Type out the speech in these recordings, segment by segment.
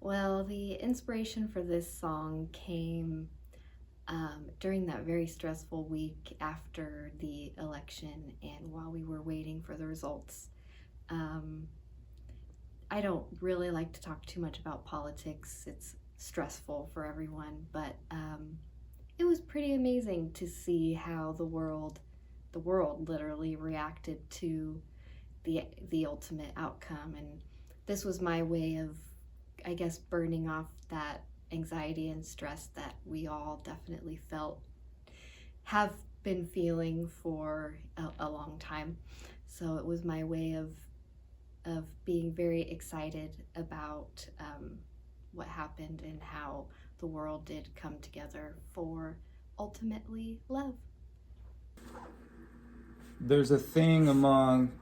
Well, the inspiration for this song came during that very stressful week after the election and while we were waiting for the results. Um, I don't really like to talk too much about politics. It's stressful for everyone, but it was pretty amazing to see how the world literally reacted to the ultimate outcome. And this was my way of, I guess, burning off that anxiety and stress that we all definitely have been feeling for a long time. So it was my way of being very excited about what happened and how the world did come together for ultimately love. There's a thing among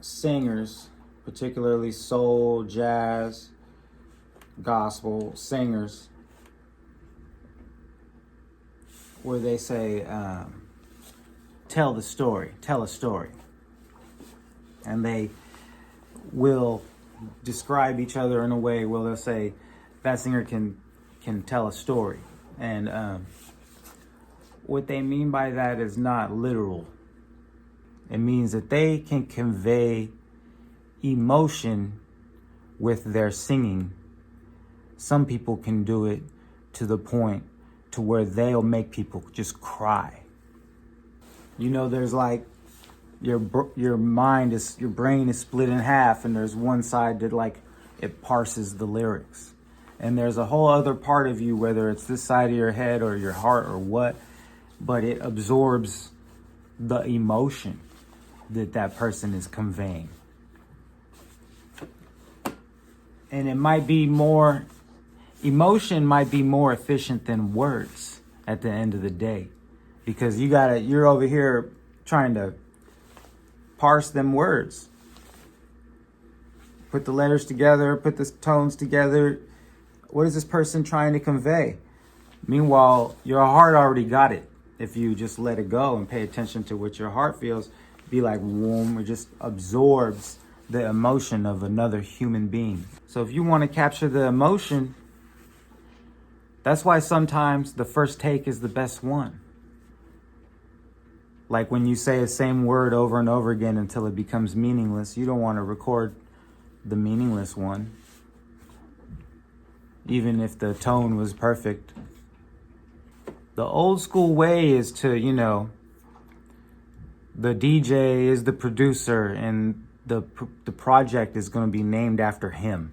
singers, particularly soul, jazz, gospel singers, where they say, tell a story. And they will describe each other in a way where they'll say, that singer can tell a story. And what they mean by that is not literal. It means that they can convey emotion with their singing. Some people can do it to the point to where they'll make people just cry. You know, there's like your brain is split in half, and there's one side that like it parses the lyrics, and there's a whole other part of you, whether it's this side of your head or your heart or what, but it absorbs the emotion that person is conveying. And it might be more, emotion might be more efficient than words at the end of the day, because you're over here trying to parse them words, put the letters together, put the tones together. What is this person trying to convey? Meanwhile, your heart already got it. If you just let it go and pay attention to what your heart feels, be like warm, it just absorbs the emotion of another human being. So if you want to capture the emotion, that's why sometimes the first take is the best one. Like when you say the same word over and over again until it becomes meaningless, you don't want to record the meaningless one, even if the tone was perfect. The old school way is to, the DJ is the producer and the project is going to be named after him.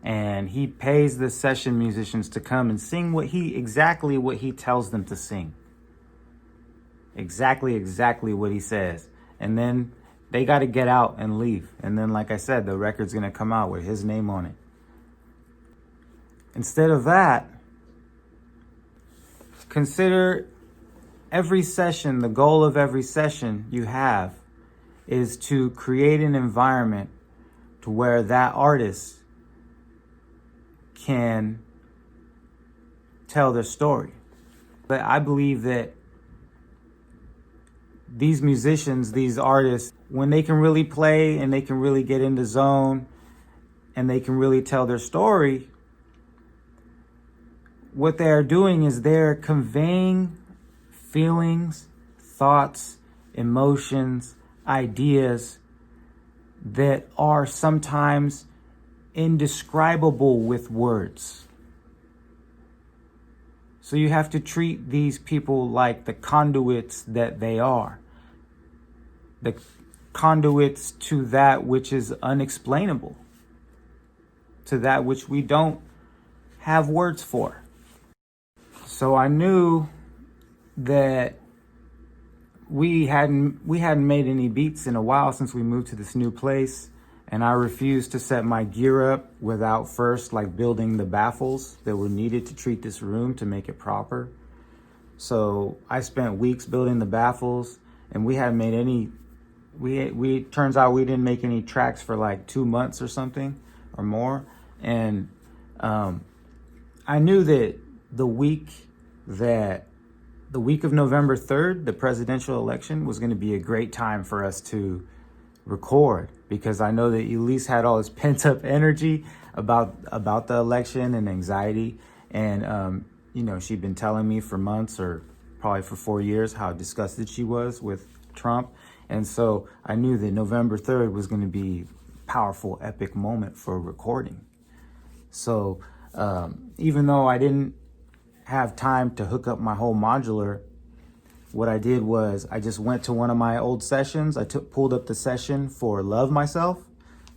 And he pays the session musicians to come and sing exactly what he tells them to sing. Exactly what he says. And then they got to get out and leave. And then, like I said, the record's going to come out with his name on it. Instead of that, consider every session, the goal of every session you have is to create an environment to where that artist can tell their story. But I believe that these musicians, these artists, when they can really play and they can really get in the zone and they can really tell their story, what they are doing is they're conveying feelings, thoughts, emotions, ideas that are sometimes indescribable with words. So you have to treat these people like the conduits that they are. The conduits to that which is unexplainable, to that which we don't have words for. So I knew that we hadn't made any beats in a while since we moved to this new place, and I refused to set my gear up without first building the baffles that were needed to treat this room to make it proper. So I spent weeks building the baffles, and we hadn't made any. Turns out we didn't make any tracks for 2 months or something or more, and I knew that the week of November 3rd, the presidential election, was going to be a great time for us to record. because I know that Elise had all this pent up energy about the election and anxiety. And, you know, she'd been telling me for months, or probably for 4 years, how disgusted she was with Trump. And so I knew that November 3rd was going to be a powerful, epic moment for recording. So even though I didn't have time to hook up my whole modular, what I did was I just went to one of my old sessions. I pulled up the session for Love Myself,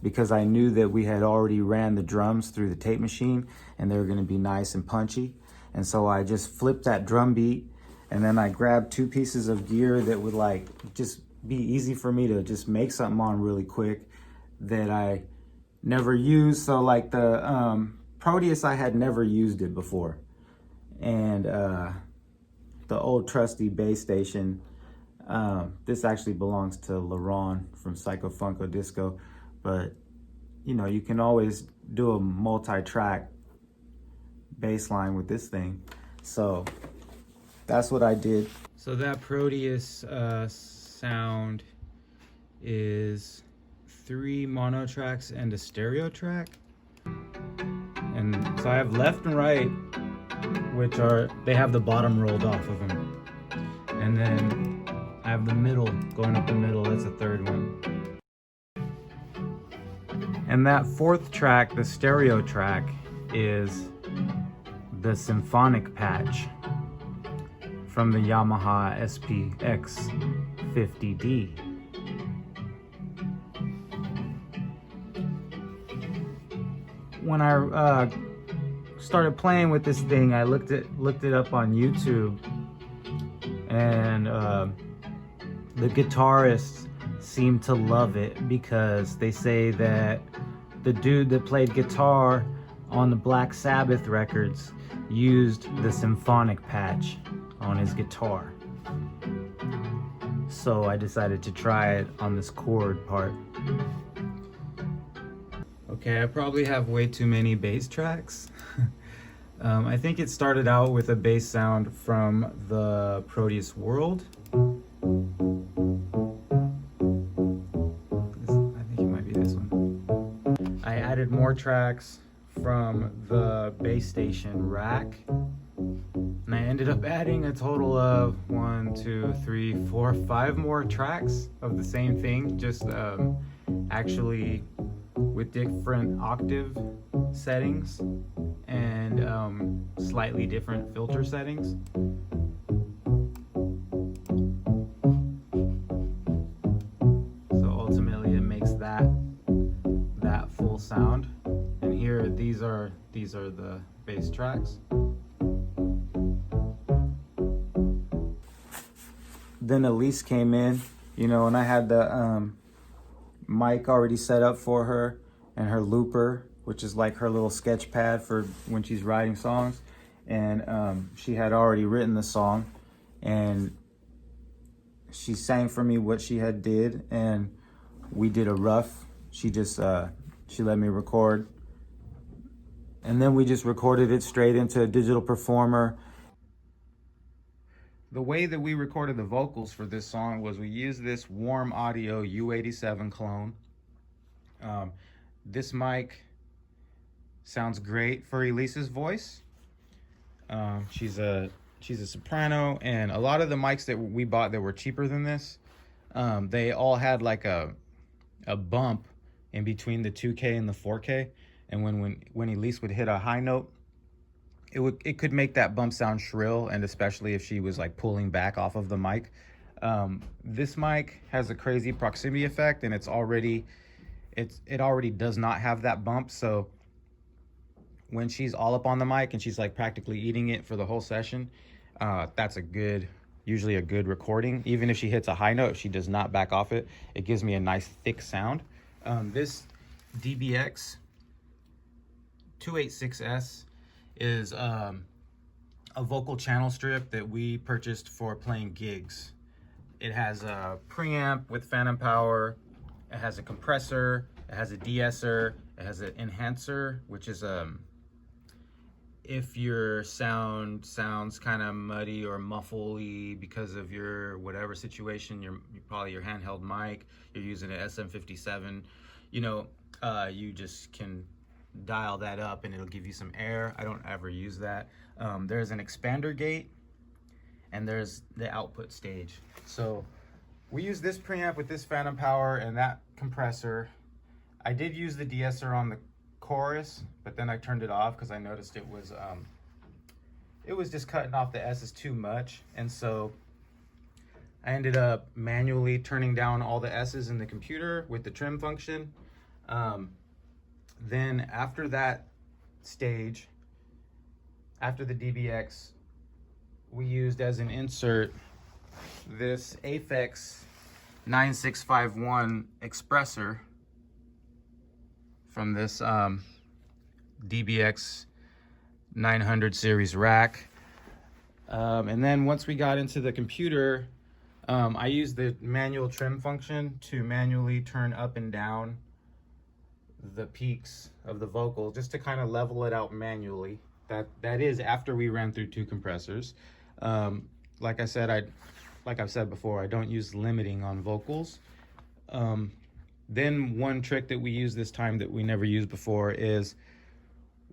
because I knew that we had already ran the drums through the tape machine and they were going to be nice and punchy. And so I just flipped that drum beat, and then I grabbed 2 pieces of gear that would like just be easy for me to just make something on really quick that I never used. So like the Proteus, I had never used it before. And the old trusty bass station, this actually belongs to LaRon from Psycho Funko Disco, but you know, you can always do a multi-track bass line with this thing. So that's what I did. So that Proteus sound is 3 mono tracks and a stereo track. And so I have left and right, which they have the bottom rolled off of them. And then I have the middle, going up the middle, that's the 3rd one. And that 4th track, the stereo track, is the symphonic patch from the Yamaha SPX 50D. When I started playing with this thing, I looked it up on YouTube, and the guitarists seem to love it, because they say that the dude that played guitar on the Black Sabbath records used the symphonic patch on his guitar. So I decided to try it on this chord part. Okay, I probably have way too many bass tracks. I think it started out with a bass sound from the Proteus World. I think it might be this one. I added more tracks from the bass station Rack, and I ended up adding a total of 1, 2, 3, 4, 5 more tracks of the same thing, just actually with different octave settings and slightly different filter settings. So ultimately it makes that full sound. And here these are the bass tracks. Then Elise came in, you know, and I had the mic already set up for her, and her looper, which is like her little sketch pad for when she's writing songs. And she had already written the song, and she sang for me what she had did, and we did a rough. She just she let me record, and then we just recorded it straight into a digital performer. The way that we recorded the vocals for this song was we used this Warm Audio U87 clone. This mic sounds great for Elise's voice. She's a soprano, and a lot of the mics that we bought that were cheaper than this, they all had like a bump in between the 2K and the 4K, and when Elise would hit a high note, it could make that bump sound shrill, and especially if she was like pulling back off of the mic. This mic has a crazy proximity effect, and it already does not have that bump. So when she's all up on the mic and she's like practically eating it for the whole session, that's usually a good recording. Even if she hits a high note, if she does not back off it, it gives me a nice thick sound. This DBX 286S is a vocal channel strip that we purchased for playing gigs. It has a preamp with phantom power, it has a compressor, it has a de-esser, it has an enhancer, which is if your sound sounds kind of muddy or muffly because of your whatever situation, probably your handheld mic, you're using an SM57, you just can dial that up and it'll give you some air. I don't ever use that. There's an expander gate and there's the output stage. So we use this preamp with this phantom power and that compressor. I did use the de-esser on the chorus, but then I turned it off because I noticed it was just cutting off the S's too much, and so I ended up manually turning down all the S's in the computer with the trim function. Then after that stage, after the DBX, we used as an insert this Aphex 9651 expressor from this DBX 900 series rack. And then once we got into the computer, I used the manual trim function to manually turn up and down the peaks of the vocal, just to kind of level it out manually. That is after we ran through 2 compressors. Like I've said before, I don't use limiting on vocals. Then one trick that we use this time that we never used before is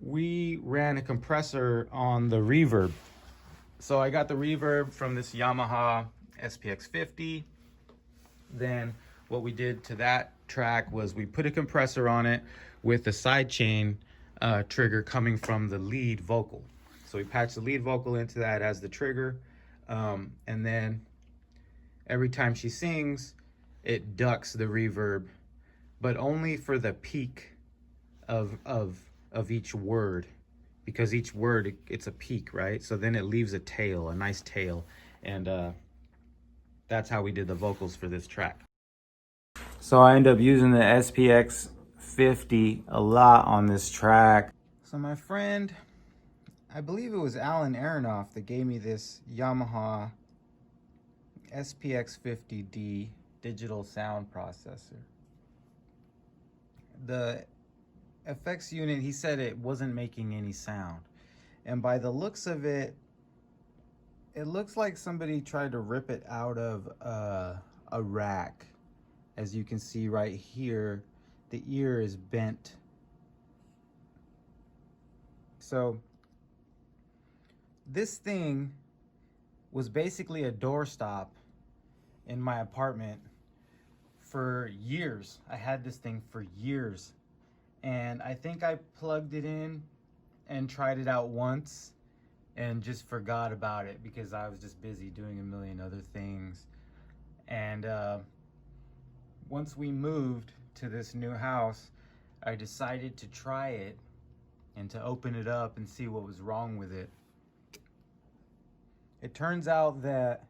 we ran a compressor on the reverb. So I got the reverb from this Yamaha SPX50. Then what we did to that track was we put a compressor on it with the sidechain trigger coming from the lead vocal. So we patched the lead vocal into that as the trigger. And then every time she sings, it ducks the reverb, but only for the peak of each word, because each word, it's a peak, right? So then it leaves a tail, a nice tail, and that's how we did the vocals for this track. So I end up using the SPX 50 a lot on this track. So my friend, I believe it was Alan Aronoff that gave me this Yamaha SPX 50D digital sound processor. The effects unit, he said it wasn't making any sound. And by the looks of it, it looks like somebody tried to rip it out of a rack. As you can see right here, the ear is bent. So this thing was basically a doorstop in my apartment for years. I had this thing for years, and I think I plugged it in and tried it out once and just forgot about it because I was just busy doing a million other things. And once we moved to this new house, I decided to try it and to open it up and see what was wrong with it. It turns out that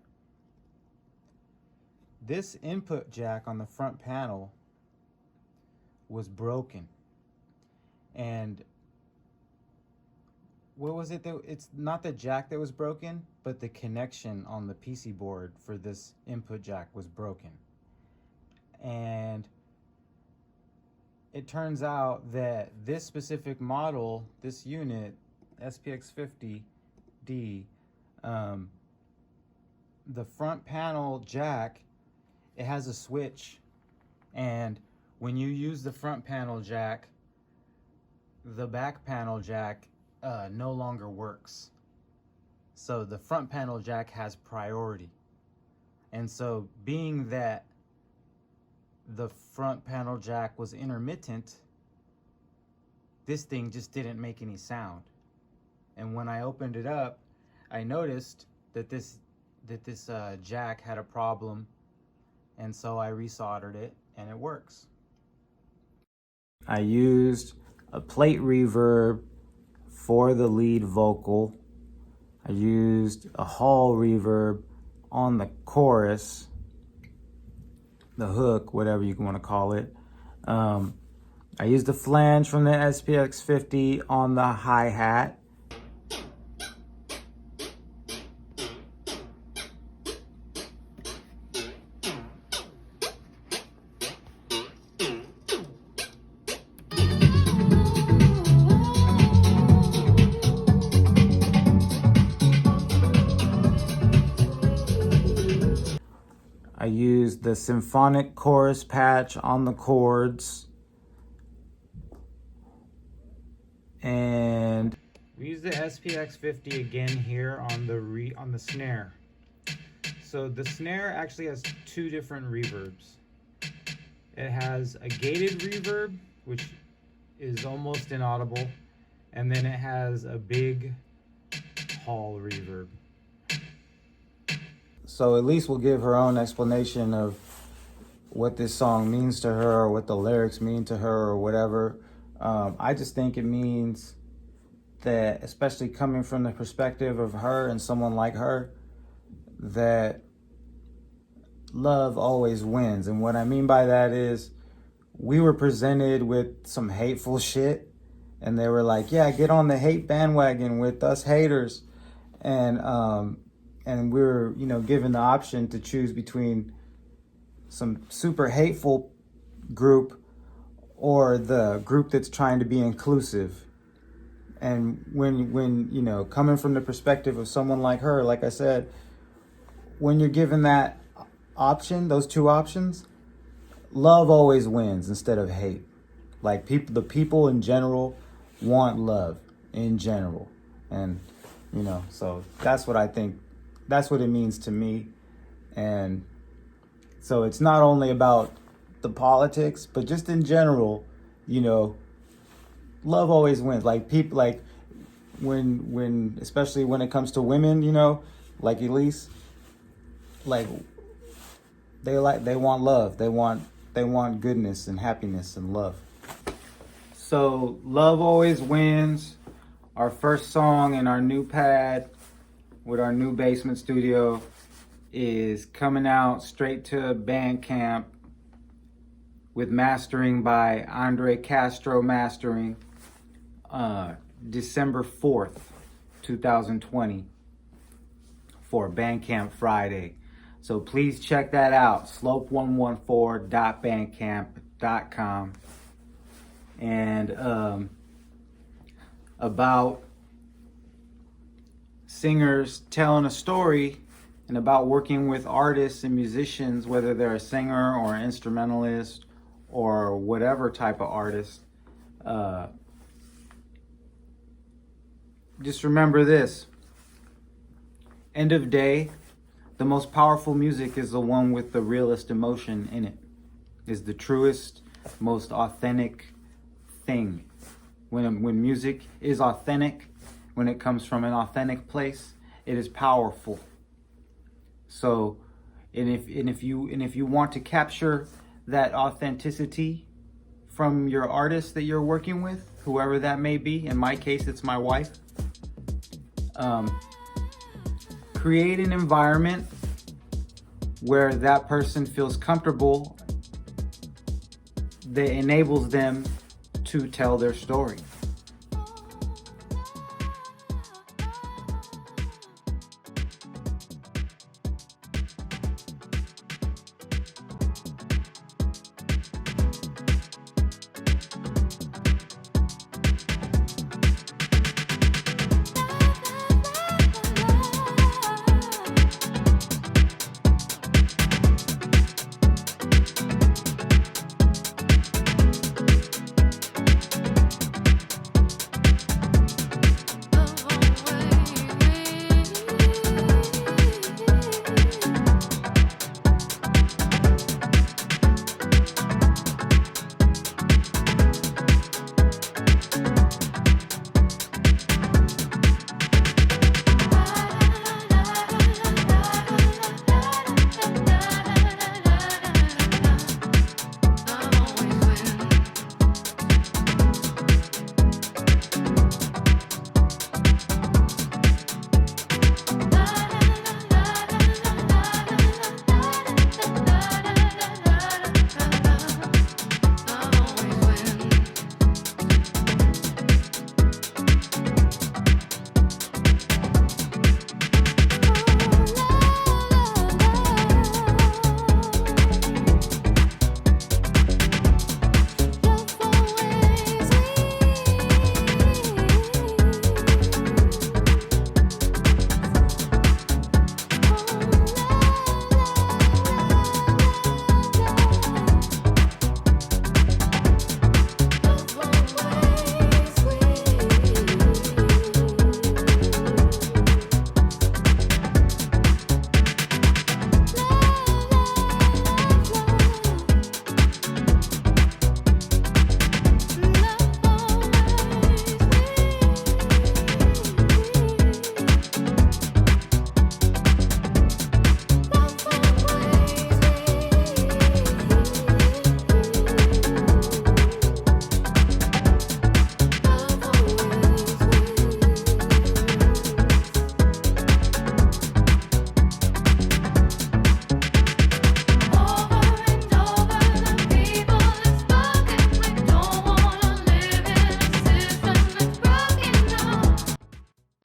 this input jack on the front panel was broken. And what was it that, it's not the jack that was broken, but the connection on the PC board for this input jack was broken. And it turns out that this specific model, this unit, SPX50D, the front panel jack, it has a switch, and when you use the front panel jack, the back panel jack no longer works. So the front panel jack has priority. And so being that the front panel jack was intermittent, this thing just didn't make any sound. And when I opened it up, I noticed that this jack had a problem, and so I resoldered it, and it works. I used a plate reverb for the lead vocal. I used a hall reverb on the chorus, the hook, whatever you want to call it. I used a flange from the SPX 50 on the hi-hat. the symphonic chorus patch on the chords. And we use the SPX50 again here on the snare. So the snare actually has two different reverbs. It has a gated reverb, which is almost inaudible, and then it has a big hall reverb. So Elise will give her own explanation of what this song means to her, or what the lyrics mean to her, or whatever. I just think it means that, especially coming from the perspective of her and someone like her, that love always wins. And what I mean by that is, we were presented with some hateful shit, and they were like, yeah, get on the hate bandwagon with us haters. And we were, given the option to choose between some super hateful group or the group that's trying to be inclusive. And when coming from the perspective of someone like her, like I said, when you're given that option, those two options, love always wins instead of hate. Like, the people in general want love in general. And, so that's what I think, that's what it means to me. And so it's not only about the politics, but just in general, love always wins. Like, people, like when especially when it comes to women, like Elise, like they want love. They want goodness and happiness and love. So love always wins. Our first song in our new pad with our new basement studio is coming out straight to Bandcamp with mastering by Andre Castro Mastering, December 4th, 2020 for Bandcamp Friday. So please check that out, slope114.bandcamp.com. And about singers telling a story, and about working with artists and musicians, whether they're a singer or an instrumentalist or whatever type of artist. Just remember this. End of day, the most powerful music is the one with the realest emotion in it. Is the truest, most authentic thing. When music is authentic, when it comes from an authentic place, it is powerful. So, and if you want to capture that authenticity from your artist that you're working with, whoever that may be, in my case, it's my wife. Create an environment where that person feels comfortable, that enables them to tell their story.